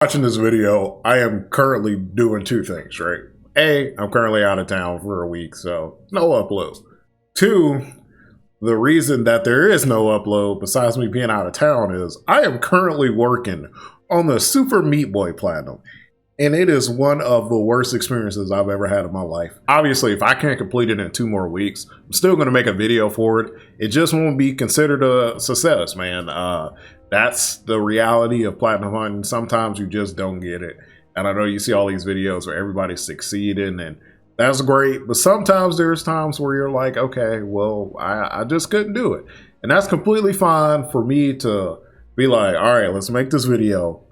Watching this video, I am currently doing two things, right? A, I'm currently out of town for a week, so no upload. Two, the reason that there is no upload, besides me being out of town, is I am currently working on the Super Meat Boy Platinum. And it is one of the worst experiences I've ever had in my life. Obviously, if I can't complete it in 2 more weeks, I'm still going to make a video for it. It just won't be considered a success, man. That's the reality of platinum hunting. Sometimes you just don't get it. And I know you see all these videos where everybody's succeeding, and that's great. But sometimes there's times where you're like, okay, well, I just couldn't do it. And that's completely fine for me to be like, all right, let's make this video.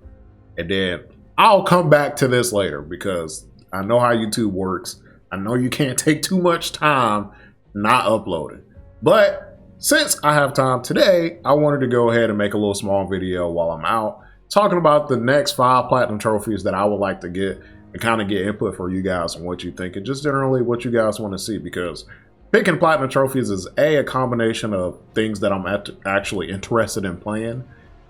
And then I'll come back to this later because I know how YouTube works. I know you can't take too much time not uploading. But since I have time today, I wanted to go ahead and make a little small video while I'm out talking about the next 5 platinum trophies that I would like to get and kind of get input for you guys on what you think and just generally what you guys want to see, because picking platinum trophies is a combination of things that I'm actually interested in playing,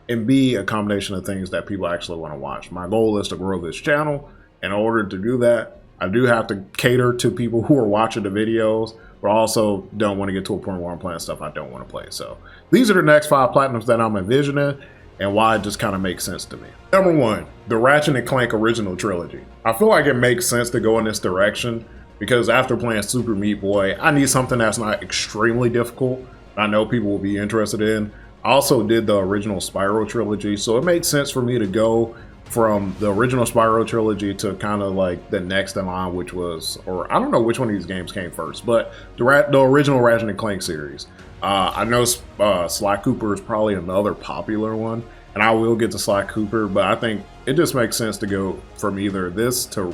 and B, a combination of things that people actually want to watch. My goal is to grow this channel. In order to do that, I do have to cater to people who are watching the videos, but also don't want to get to a point where I'm playing stuff I don't want to play. So these are the next 5 platinums that I'm envisioning and why it just kind of makes sense to me. Number 1, the Ratchet and Clank original trilogy. I feel like it makes sense to go in this direction because after playing Super Meat Boy, I need something that's not extremely difficult. I know people will be interested in. I also did the original Spyro trilogy, so it made sense for me to go from the original Spyro trilogy to kind of like the next in line, which was, or I don't know which one of these games came first, but the original Ratchet and Clank series. I know Sly Cooper is probably another popular one, and I will get to Sly Cooper, but I think it just makes sense to go from either this to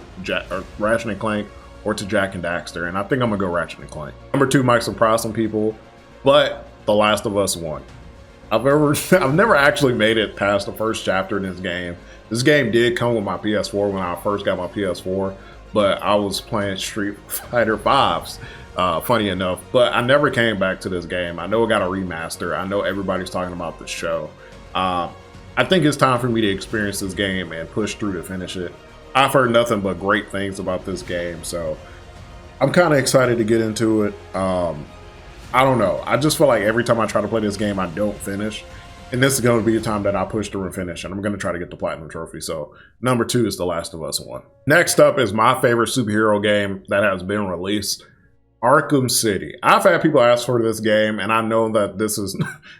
Ratchet and Clank or to Jak and Daxter, and I think I'm gonna go Ratchet and Clank. Number 2 might surprise some people, but The Last of Us 1. I've never actually made it past the first chapter in this game. This game did come with my PS4 when I first got my PS4, but I was playing Street Fighter 5s, funny enough. But I never came back to this game. I know it got a remaster. I know everybody's talking about the show. I think it's time for me to experience this game and push through to finish it. I've heard nothing but great things about this game, so I'm kind of excited to get into it. I don't know. I just feel like every time I try to play this game, I don't finish. And this is going to be the time that I push through and finish. And I'm going to try to get the platinum trophy. So number 2 is The Last of Us 1. Next up is my favorite superhero game that has been released, Arkham City. I've had people ask for this game, and I know that this is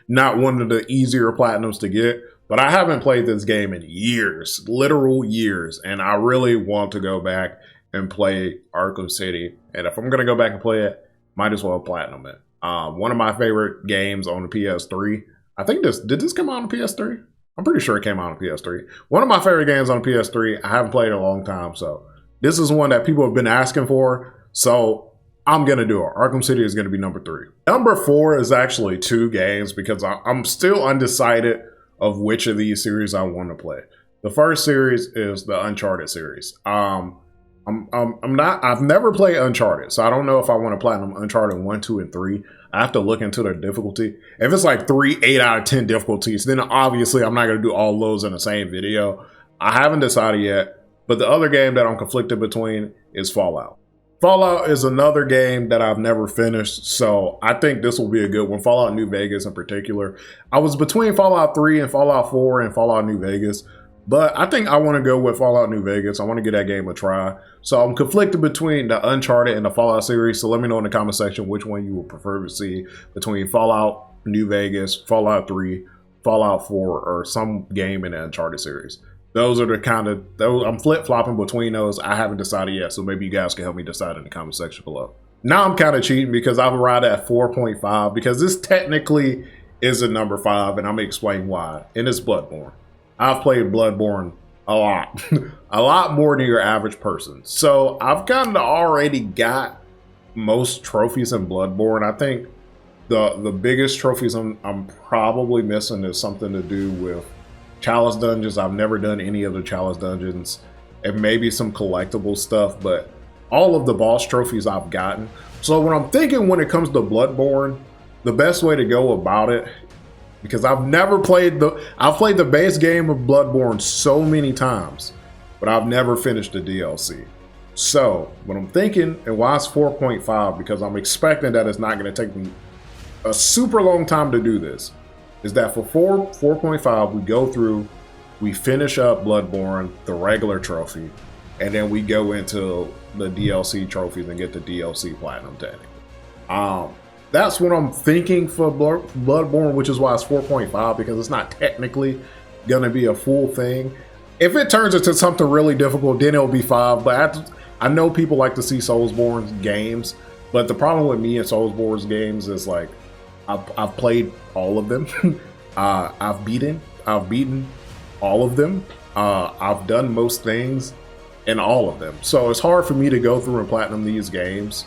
not one of the easier platinums to get. But I haven't played this game in years, literal years. And I really want to go back and play Arkham City. And if I'm going to go back and play it, might as well platinum it. One of my favorite games on the PS3. I think did this come out on the PS3? I'm pretty sure it came out on the PS3. One of my favorite games on the PS3. I haven't played in a long time, so this is one that people have been asking for. So I'm gonna do it. Arkham City is gonna be number 3. Number 4 is actually 2 games because I'm still undecided of which of these series I want to play. The first series is the Uncharted series. I've never played Uncharted, so I don't know if I want to platinum Uncharted 1, 2, and 3. I have to look into their difficulty. If it's like 3 8 out of 10 difficulties, then obviously I'm not going to do all those in the same video. I haven't decided yet, but the other game that I'm conflicted between is Fallout. Fallout is another game that I've never finished, so I think this will be a good one. Fallout New Vegas in particular. I was between Fallout 3 and Fallout 4 and Fallout New Vegas. But I think I want to go with Fallout New Vegas. I want to give that game a try. So I'm conflicted between the Uncharted and the Fallout series. So let me know in the comment section which one you would prefer to see between Fallout New Vegas, Fallout 3, Fallout 4, or some game in the Uncharted series. Those are the kind of, I'm flip-flopping between those. I haven't decided yet, so maybe you guys can help me decide in the comment section below. Now I'm kind of cheating because I've arrived at 4.5 because this technically is a number 5, and I'm going to explain why. And it's Bloodborne. I've played Bloodborne a lot, a lot more than your average person. So I've kind of already got most trophies in Bloodborne. I think the biggest trophies I'm probably missing is something to do with Chalice dungeons. I've never done any of the Chalice dungeons, and maybe some collectible stuff, but all of the boss trophies I've gotten. So what I'm thinking when it comes to Bloodborne, the best way to go about it because I've never played I've played the base game of Bloodborne so many times, but I've never finished the DLC. So what I'm thinking, and why it's 4.5, because I'm expecting that it's not going to take me a super long time to do this, is that for 4.5 we go through, we finish up Bloodborne, the regular trophy, and then we go into the DLC trophies and get the DLC platinum technically. That's what I'm thinking for Bloodborne, which is why it's 4.5, because it's not technically gonna be a full thing. If it turns into something really difficult, then it'll be 5. But I know people like to see Soulsborne games, but the problem with me and Soulsborne games is like I've played all of them. I've beaten all of them. I've done most things in all of them, so it's hard for me to go through and platinum these games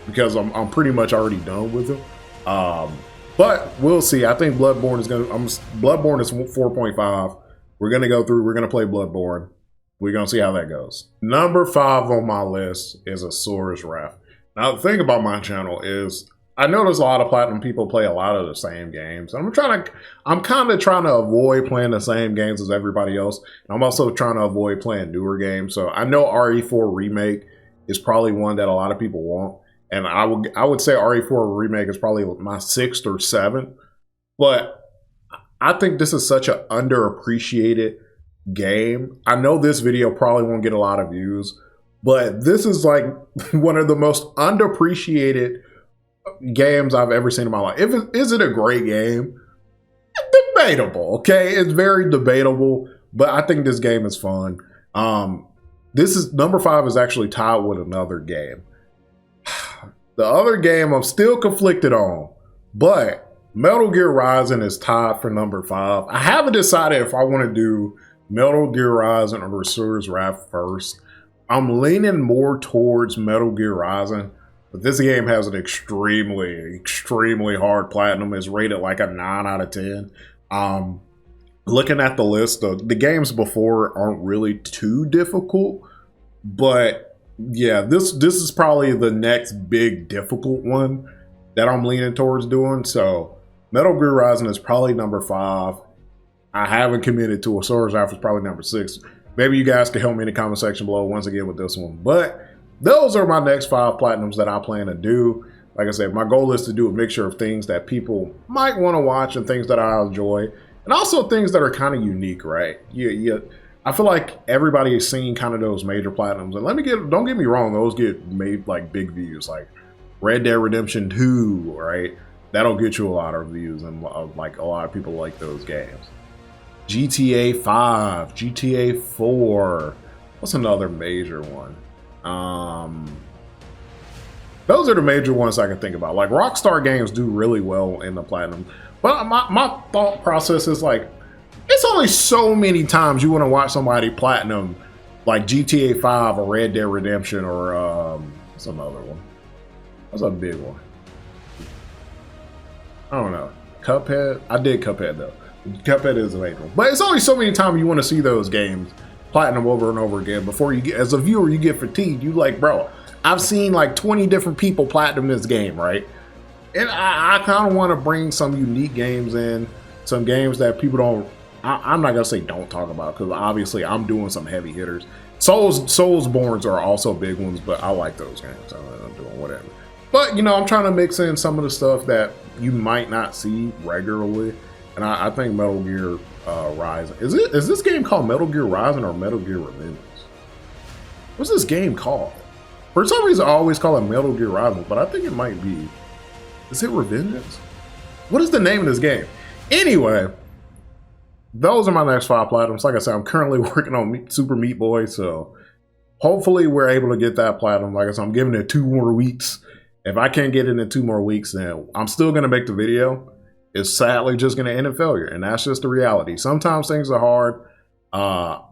because I'm pretty much already done with them. But we'll see. I think Bloodborne is Bloodborne is 4.5. We're gonna go through. We're gonna play Bloodborne. We're gonna see how that goes. Number 5 on my list is Asura's Wrath. Now the thing about my channel is I notice a lot of platinum people play a lot of the same games. And I'm kind of trying to avoid playing the same games as everybody else. I'm also trying to avoid playing newer games. So I know RE4 Remake is probably one that a lot of people want. And I would say RE4 Remake is probably my 6th or 7th. But I think this is such an underappreciated game. I know this video probably won't get a lot of views, but this is like one of the most underappreciated games I've ever seen in my life. Is it a great game? Debatable, okay? It's very debatable, but I think this game is fun. This is number 5 is actually tied with another game. The other game I'm still conflicted on, but Metal Gear Rising is tied for number 5. I haven't decided if I want to do Metal Gear Rising or Asura's Wrath first. I'm leaning more towards Metal Gear Rising, but this game has an extremely, extremely hard platinum. It's rated like a 9 out of 10. Looking at the list, the games before aren't really too difficult, but yeah, this is probably the next big difficult one that I'm leaning towards doing. So Metal Gear Rising is probably number 5. I haven't committed to Asura's Wrath is probably number 6. Maybe you guys can help me in the comment section below once again with this one. But those are my next 5 platinums that I plan to do. Like I said, my goal is to do a mixture of things that people might want to watch and things that I enjoy. And also things that are kind of unique, right? Yeah. I feel like everybody has seen kind of those major platinums. And don't get me wrong, those get made like big views. Like Red Dead Redemption 2, right? That'll get you a lot of views, and like a lot of people like those games. GTA 5, GTA 4. What's another major one? Those are the major ones I can think about. Like Rockstar games do really well in the platinum. But my thought process is like, it's only so many times you want to watch somebody platinum like GTA 5 or Red Dead Redemption or what's another one? What's a big one? I don't know. Cuphead? I did Cuphead though. Cuphead is a major one. But it's only so many times you want to see those games platinum over and over again before you get, as a viewer, you get fatigued. You like, bro, I've seen like 20 different people platinum this game, right? And I kind of want to bring some unique games in, some games that people don't, I'm not gonna say don't talk about, because obviously I'm doing some heavy hitters. Soulsborns are also big ones, but I like those games. I'm doing whatever. But you know, I'm trying to mix in some of the stuff that you might not see regularly, and I think Metal Gear Rising is this game called Metal Gear Rising or Metal Gear Revengeance? What's this game called? For some reason, I always call it Metal Gear Rising, but I think it might be. Is it Revengeance? What is the name of this game? Anyway. Those are my next 5 platinums. Like I said, I'm currently working on Super Meat Boy, so hopefully we're able to get that platinum. Like I said, I'm giving it 2 more weeks. If I can't get it in 2 more weeks, then I'm still going to make the video. It's sadly just going to end in failure, and that's just the reality. Sometimes things are hard. I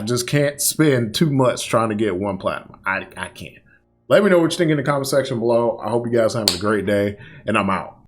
just can't spend too much trying to get 1 platinum. I can't. Let me know what you think in the comment section below. I hope you guys are having a great day, and I'm out.